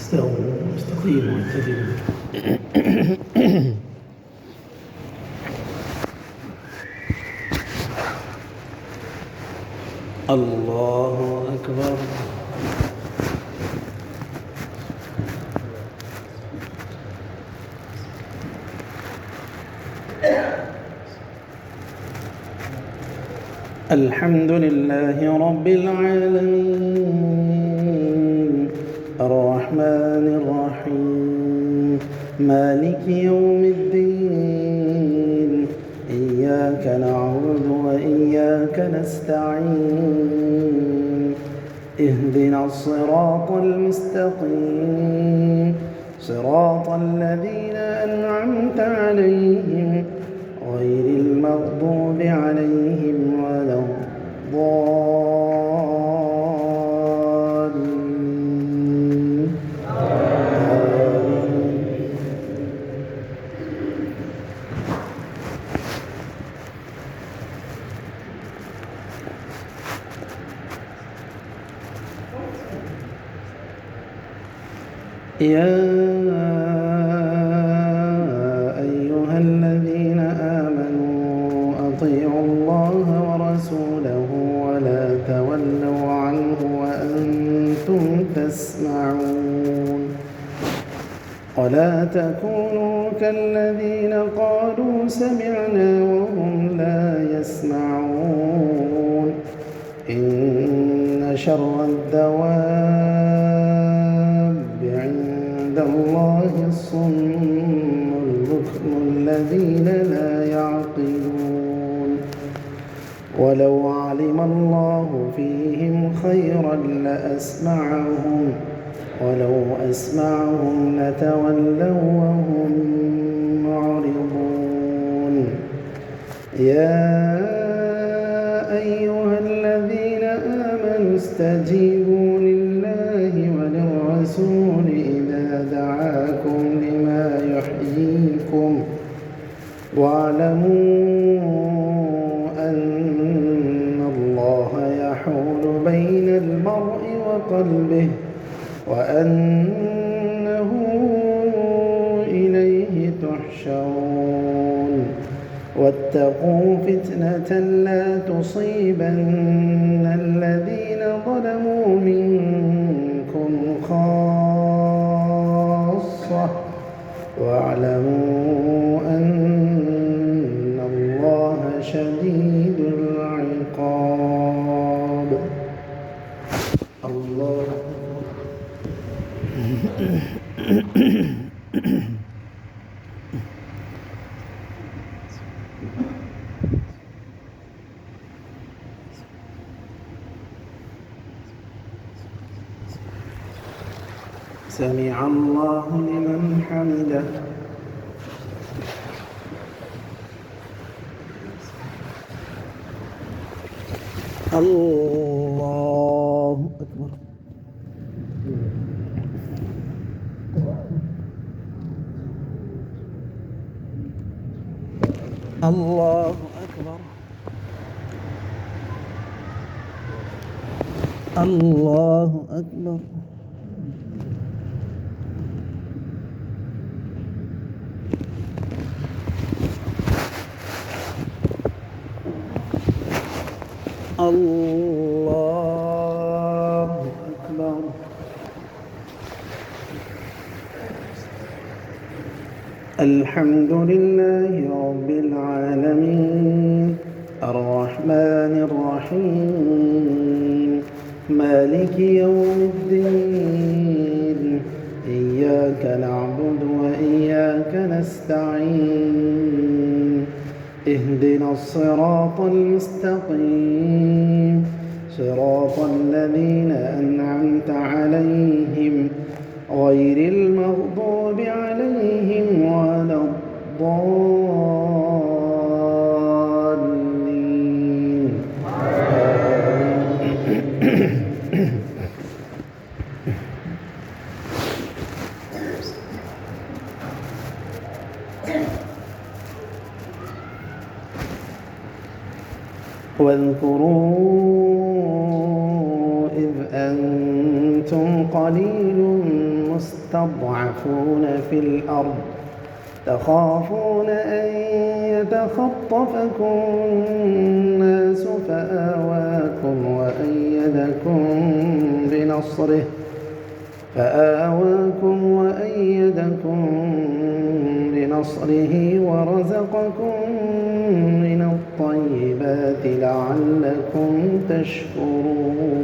استووا استقيموا واعتدلوا. الله أكبر. الحمد لله رب العالمين الرحمن الرحيم مالك يوم الدين إياك نعبد وإياك نستعين اهدنا الصراط المستقيم صراط الذين أنعمت عليهم غير المغضوب عليهم ولا الضالين. يا أيها الذين آمنوا أطيعوا الله ورسوله ولا تولوا عنه وأنتم تسمعون ولا تكونوا كالذين قالوا سمعنا وهم لا يسمعون إن شر الدواب عند الله الصم البكم الذين لا يعقلون ولو علم الله فيهم خيرا لأسمعهم ولو أسمعهم لتولوا وهم معرضون. يا أيها الذين آمنوا استجيبوا لله وللرسول إذا دعاكم لما يحييكم واعلموا أن الله يحول بين المرء وقلبه وأنه إليه تحشرون واتقوا فتنة لا تصيبن الذين ظلموا منكم خاصة واعلموا أن الله شديد العقاب. الله سمع الله لمن حمده. الله أكبر. الله أكبر. الله أكبر. الله أكبر. الحمد لله رب العالمين الرحمن الرحيم مالك يوم الدين إياك نعبد وإياك نستعين اهدنا الصراط المستقيم صراط الذين أنعمت عليهم غير المغضوب عليهم ولا الضالين. واذكروا إذ أنتم قليل المستضعفون في الأرض تخافون أن يتخطفكم الناس فآواكم وأيدكم بنصره ورزقكم من الطيبات لعلكم تشكرون.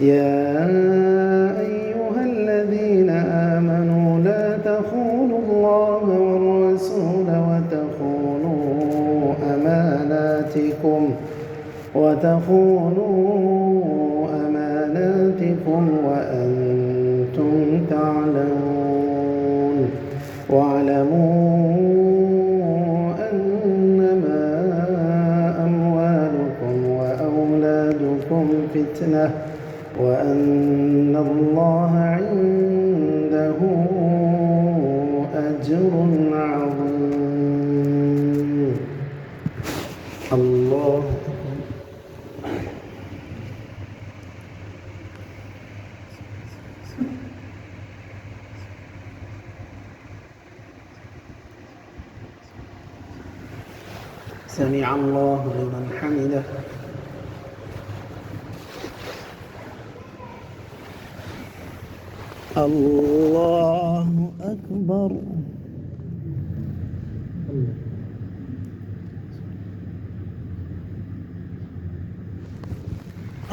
يا أيها الذين آمنوا لا تخونوا الله والرسول وتخونوا أماناتكم وأنتم تعلمون. واعلموا أنما أموالكم وأولادكم فتنة وأن الله عنده أجر عظيم. الله سمع الله لمن حمده. الله أكبر.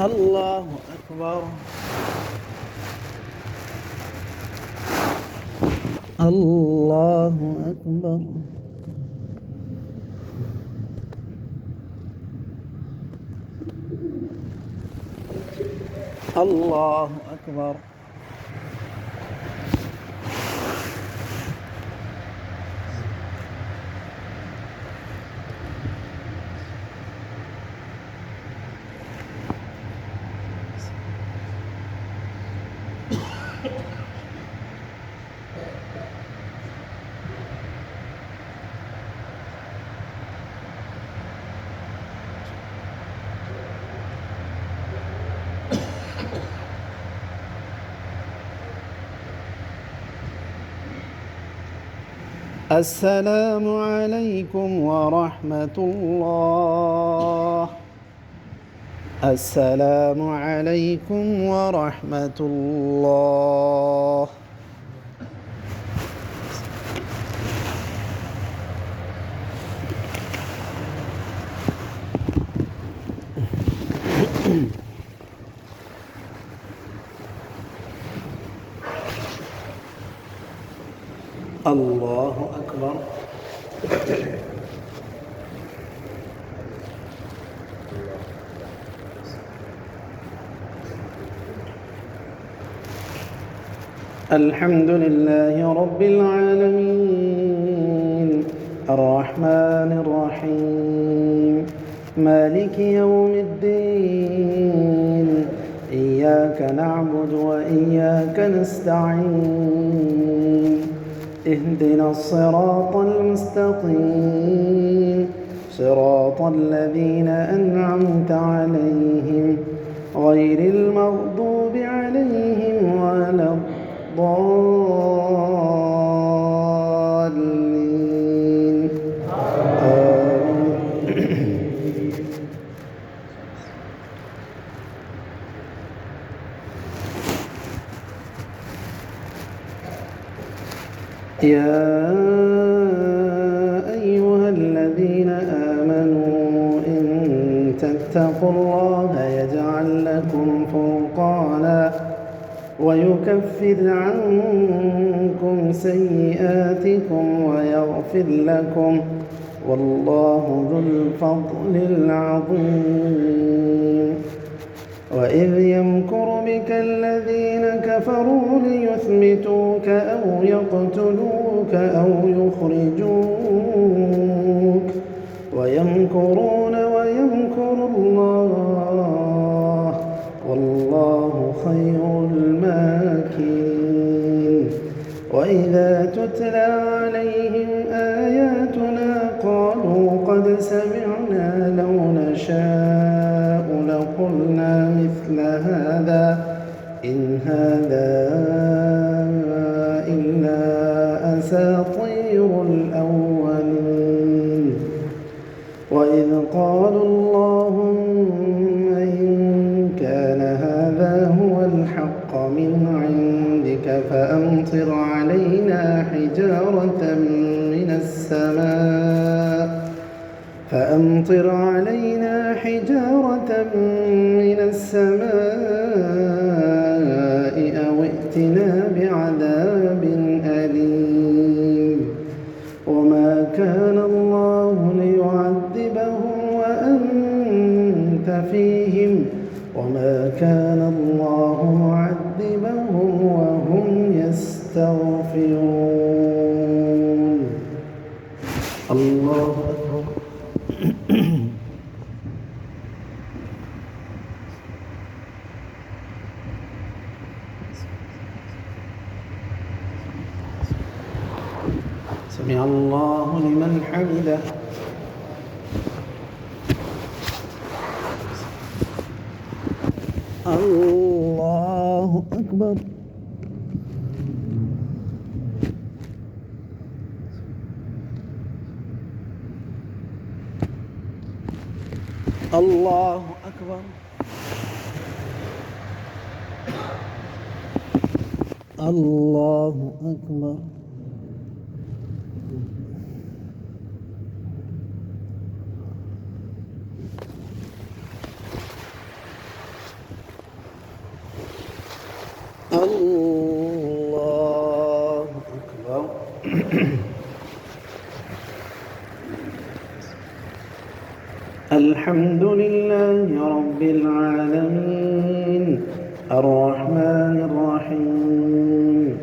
الله أكبر. الله أكبر. الله أكبر. السلام عليكم ورحمة الله. السلام عليكم ورحمة الله. الله أكبر. الحمد لله رب العالمين الرحمن الرحيم مالك يوم الدين إياك نعبد وإياك نستعين اهدنا الصراط المستقيم صراط الذين أنعمت عليهم غير المغضوب عليهم ولا الضالين. آمين. يا أيها الذين آمنوا إن تتقوا الله يجعل لكم فرقانا ويكفر عنكم سيئاتكم ويغفر لكم والله ذو الفضل العظيم. وإذ يمكر بك الذين كفروا ليثبتوك أو يقتلوك أو يخرجوك ويمكرون ويمكر الله والله خير الماكرين. وإذا تتلى عليهم آياتنا قالوا قد سمعنا لو نشاء لقلنا مثل هذا إن هذا إلا أساطير الأولين وإذ قالوا اللهم إن كان هذا هو الحق من عندك فأمطر علينا حجارة من السماء أو ائتنا بعذاب أليم وما كان الله ليعذبهم وأنت فيهم وما كان الله معذبهم وهم يستغفرون. الله أكبر. سمع الله لمن حمده. الله أكبر. الله أكبر. الله أكبر. الله أكبر. الحمد لله رب العالمين الرحمن الرحيم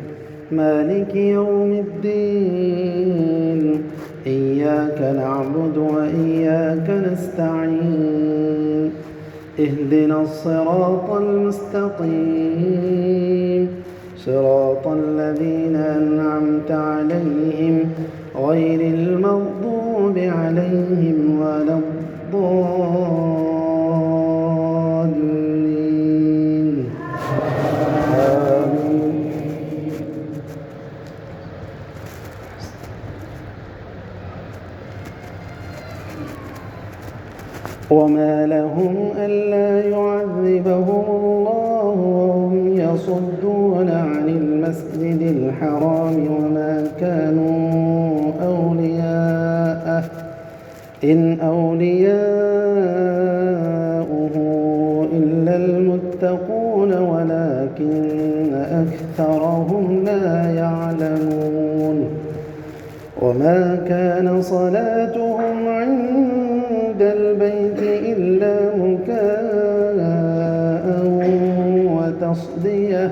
مالك يوم الدين إياك نعبد وإياك نستعين اهدنا الصراط المستقيم صراط الذين أنعمت عليهم غير المغضوب عليهم ولا الضالين آمين. وما لهم ألا يعذبهم الله وهم يصدون عن المسجد الحرام وما كانوا أولياءه إن أولياؤه إلا المتقون ولكن أكثرهم لا يعلمون. وما كان صلاتهم عند البيت إلا مكاء وتصدية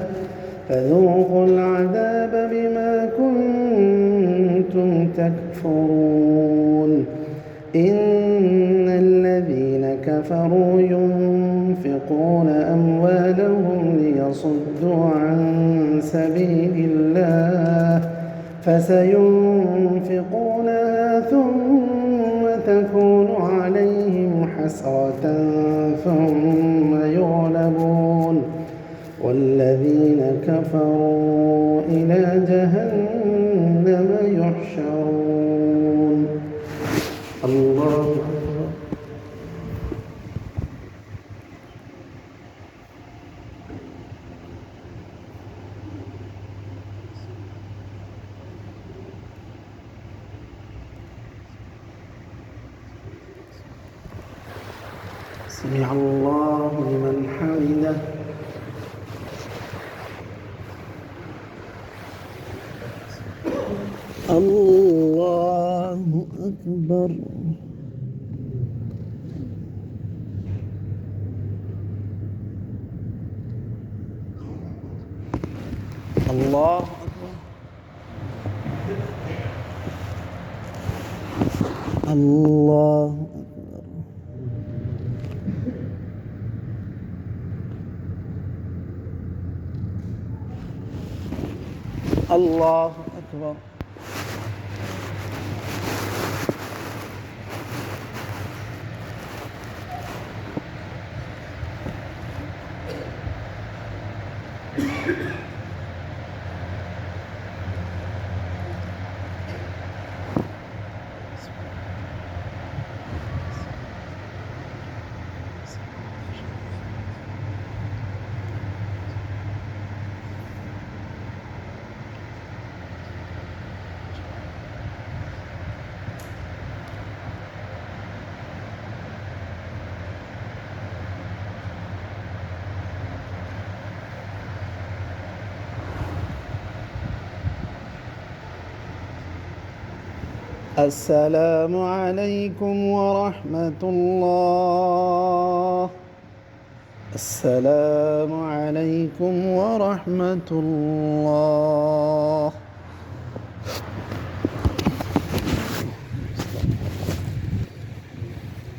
فذوقوا العذاب بما كنتم تكفرون. إن الذين كفروا ينفقون أموالهم ليصدوا عن سبيل الله فسينفقونها ثم تكون عليهم حسرة ثم يغلبون والذين كفروا إلى جهنم يحشرون. الله أكبر. سمع الله لمن حمده. الله أكبر. الله أكبر. الله أكبر. الله أكبر. السلام عليكم ورحمة الله. السلام عليكم ورحمة الله.